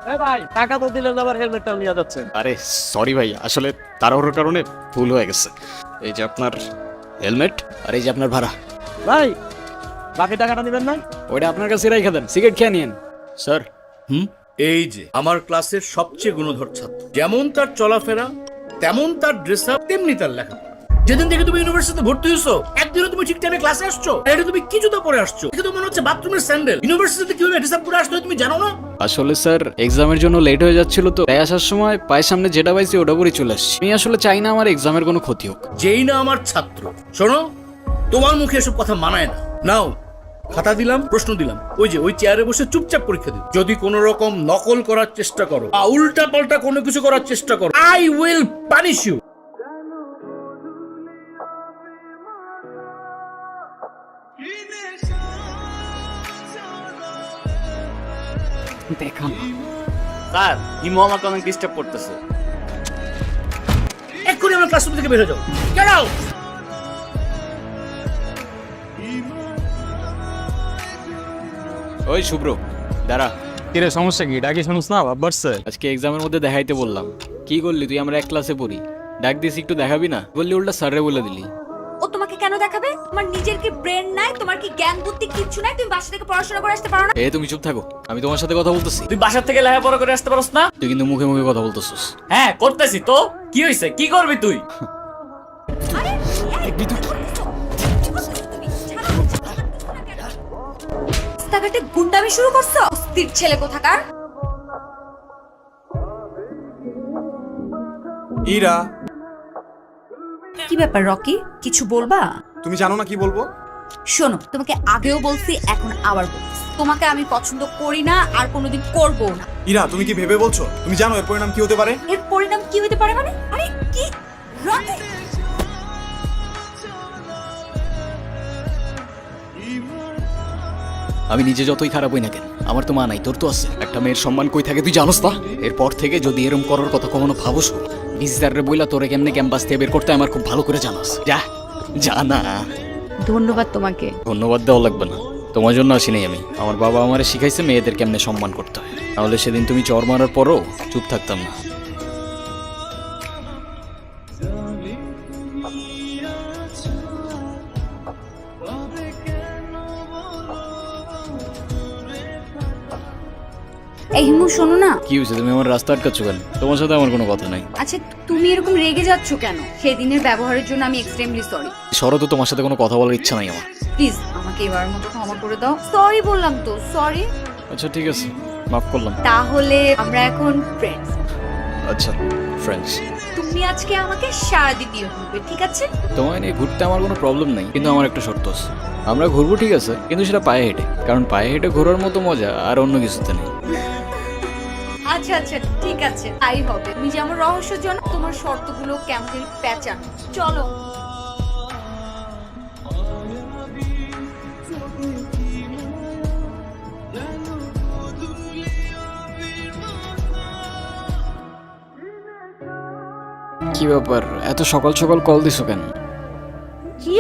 ভাই টাকা তো দিলেন, আবার হেলমেটটা নিয়ে যাচ্ছেন। আরে সরি ভাই, আসলে তাড়াহুড়োর কারণে ভুল হয়ে গেছে। এই যে আপনার হেলমেট, আর এই যে আপনার ভাড়া। ভাই বাকি টাকাটা দিবেন না? ওইটা আপনার কাছে রেখে দেন, সিগারেট খেয়ে নিন স্যার। এই যে আমার ক্লাসের সবচেয়ে গুণধর ছাত্র, যেমন তার চলাফেরা তেমন তার ড্রেস আপ, তেমনি তার লেখাপড়া। যেদিন থেকে তুমি ইউনিভার্সিটিতে ভর্তি হয়েছো, একদিনও তুমি ঠিক টাইমে ক্লাসে আসছো? এটা তুমি কি জুতা পরে আসছো? এটা তো মনে হচ্ছে বাথরুমের স্যান্ডেল। ইউনিভার্সিটিতে কিভাবে ড্রেস আপ করে আসতে হয় তুমি জানো না? আসলে স্যার এক্সামের জন্য লেট হয়ে যাচ্ছিল, তো তাই আসার সময় পায়ের সামনে যেটা পাইছি ওটা পরে চলে আসছি। আমি আসলে চাই না আমার এক্সামের কোনো ক্ষতি হোক। যেই না আমার ছাত্র, শোনো, তোমার মুখে এসব কথা মানায় না। নাও খাতা দিলাম, প্রশ্ন দিলাম, ওই যে ওই চেয়ারে বসে চুপচাপ পরীক্ষা দিও। যদি কোনো রকম নকল করার চেষ্টা করো, উল্টা পাল্টা কোনো কিছু করার চেষ্টা করো, আই উইল পানিশ ইউ। দেখান স্যার ইমো আমাকে অনেক ডিস্টার্ব করতেছে। এক্ষুনি আমার ক্লাসরুম থেকে বের হয়ে যাও। Get out. ওই শুভ্র দাঁড়া। কিরে সমস্যা কি? ডাকি শুনুস না ভাব বাড়ছে। আজকে এক্সামের মধ্যে দেখাইতে বললাম, কি করলি তুই? আমরা এক ক্লাসে পড়ি, ডাক দিস একটু দেখাবি না? বললি উল্টা স্যারে বলে দিলি। ও তোমাকে কেন দেখাবে? তোমার নিজের কি ব্রেন নাই? তোমার কি জ্ঞান বুদ্ধি কিচ্ছু নাই? তুমি বাসা থেকে পড়াশোনা করে আসতে পারো না? তুমি চুপ থাকো, আমি তোমার সাথে কথা বলতেছি। তুই বাসার থেকে লেখাপড়া করে আসতে পারস না? তুই কিন্তু মুখে মুখে কথা বলতেছিস। হ্যাঁ করতেছি তো, কি হয়েছে? কি করবি তুই? আরে রাস্তাঘাটে গুন্ডামি শুরু করছো? অস্থির ছেলে কোথাকার। ইরা, কি ব্যাপার রকি, কিছু বলবা? তুমি জানো না কি বলবো? শোনো, তোমাকে আগেও বলছি, এখন আবার বলছি, তোমাকে আমি পছন্দ করি না আর কোনোদিন করবো না। ইরা, তুমি কি ভেবে বলছো? তুমি জানো এর পরিণাম কি হতে পারে? এর পরিণাম কি হতে পারে মানে? আরে কি রকি? আমি নিজে যতই খারাপ হই না কেন, আমার তো মা নাই, তোর তো আছে। একটা মেয়ের সম্মান কই থাকে তুই জানোস না? এরপর থেকে যদি এরম করার কথা কখনো ভাবস, ভিজিটারে বইলা তোরে কেমনে ক্যাম্পাস থেকে বের করতে আমার খুব ভালো করে জানাস। যা জানা। ধন্যবাদ তোমাকে। ধন্যবাদ দেওয়া লাগবে না, তোমার জন্য আসি নাই আমি। আমার বাবা আমারে শিখাইছে মেয়েদের কেমনে সম্মান করতে হয়, তাহলে সেদিন তুমি চর মারার পরও চুপ থাকতাম না। এই হিমু শোনো না। কি হয়েছে? তুমি আমার রাস্তা আটকাচ্ছ কেন? তোমার সাথে আমার কোনো কথা নাই। আচ্ছা তুমি এরকম রেগে যাচ্ছ কেন? সেদিনের ব্যবহারের জন্য আমি এক্সট্রিমলি সরি। সরো তো, তোমার সাথে কোনো কথা বলার ইচ্ছা নাই আমার। প্লিজ আমাকে এবারের মতো ক্ষমা করে দাও। সরি বললাম তো, সরি। আচ্ছা ঠিক আছে, মাফ করলাম। তাহলে আমরা এখন ফ্রেন্ডস। আচ্ছা ফ্রেন্ডস। তুমি আজকে আমাকে সারাদিন দিয়ে ঘুরবে, ঠিক আছে? তোমায় নিয়ে ঘুরতে আমার কোনো প্রবলেম নাই, কিন্তু আমার একটা শর্ত আছে। আমরা ঘুরবো ঠিক আছে, কিন্তু সেটা পায়ে হেঁটে, কারণ পায়ে হেঁটে ঘোরার মতো মজা আর অন্য কিছুতে নেই। আচ্ছা আচ্ছা ঠিক আছে, তাই হবে। তুমি যে আমার রহস্য জানো, তোমার শর্তগুলো কেমন জানি প্যাঁচানো। চলো। কি ব্যাপার, এত সকাল সকাল কল দিছো কেন? কি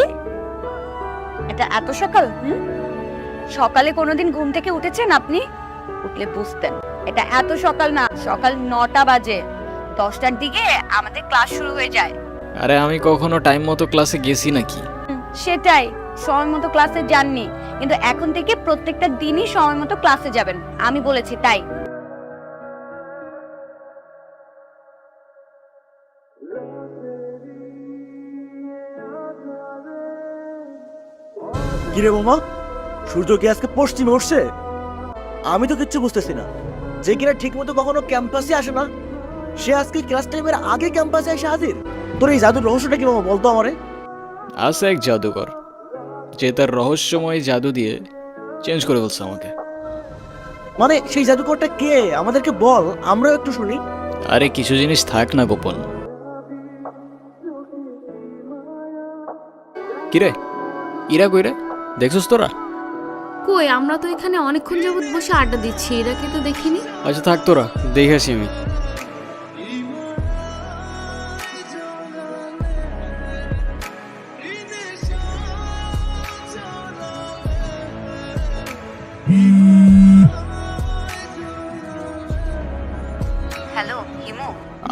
এটা এত সকাল? সকালে কোনোদিন ঘুম থেকে উঠেছেন আপনি? উঠলে বুঝতেন এটা এত সকাল না, সকাল 9টা বাজে। 10টার দিকে আমাদের ক্লাস শুরু হয়ে যায়। আরে আমি কখনো টাইম মতো ক্লাসে গেছি নাকি? সেটাই, সময় মতো ক্লাসে যাননি, কিন্তু এখন থেকে প্রত্যেকটা দিনই সময় মতো ক্লাসে যাবেন, আমি বলেছি তাই। কিরে বোমা, সূর্য কি আজকে পশ্চিমে উঠছে? আমি তো কিচ্ছু বুঝতেছি না। যে কিনা ঠিক মতো কখনো ক্যাম্পাসে আসে না, সে আজকে ক্লাস টাইমের আগে ক্যাম্পাসে এসে হাজির। তোর এই জাদুর রহস্যটা কি মামা, বলতো আমারে। আছে এক জাদুকর, যে তার রহস্যময় জাদু দিয়ে চেঞ্জ করে বলছে আমাকে। মানে সেই জাদুকরটা কে? আমাদেরকে বল, আমরাও একটু শুনি। আরে কিছু জিনিস থাক না গোপন। কিরে ইরা কইরে দেখছস তোরা? কই, আমরা তো এখানে অনেকক্ষণ যাবত বসে আড্ডা দিচ্ছি, এরাকে তো দেখিনি। আচ্ছা থাক, তোরা দেখে আসি আমি।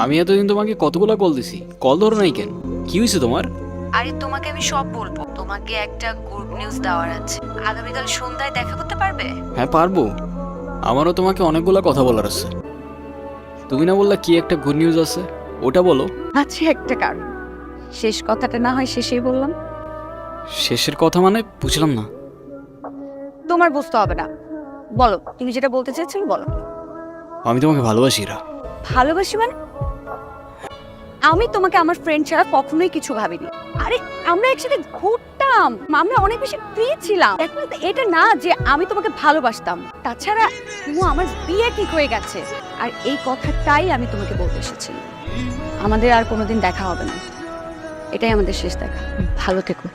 আমি এতদিন তোমাকে কতগুলা কল দিছি, কল ধরো নাই কেন? কি হয়েছে তোমার? আরে তোমাকে আমি সব বলবো। তোমাকে একটা গুড নিউজ দেওয়ার আছে। আগামীকাল সন্ধ্যায় দেখা করতে পারবে? হ্যাঁ পারবো। আমারও তোমাকে অনেকগুলা কথা বলার আছে। তুমি না বললা কি একটা গুড নিউজ আছে, ওটা বলো। আছে একটা কারণ। শেষ কথাটা না হয় শেষেই বললাম। শেষের কথা মানে বুঝলাম না। তোমার বুঝতে হবে না, বলো তুমি যেটা বলতে চেয়েছিলে বলো। আমি তোমাকে ভালোবাসি ইরা। ভালোবাসি মানে? আমি তোমাকে আমার ফ্রেন্ড ছাড়া কখনোই কিছু ভাবিনি। আরে আমরা একসাথে ঘুরতাম, আমরা অনেক বেশি ফ্রি ছিলাম। দেখো এটা না যে আমি তোমাকে ভালোবাসতাম। তাছাড়া আমার বিয়ে ঠিক হয়ে গেছে, আর এই কথাটাই আমি তোমাকে বলতে এসেছি। আমাদের আর কোনোদিন দেখা হবে না, এটাই আমাদের শেষ দেখা। ভালো থেকো।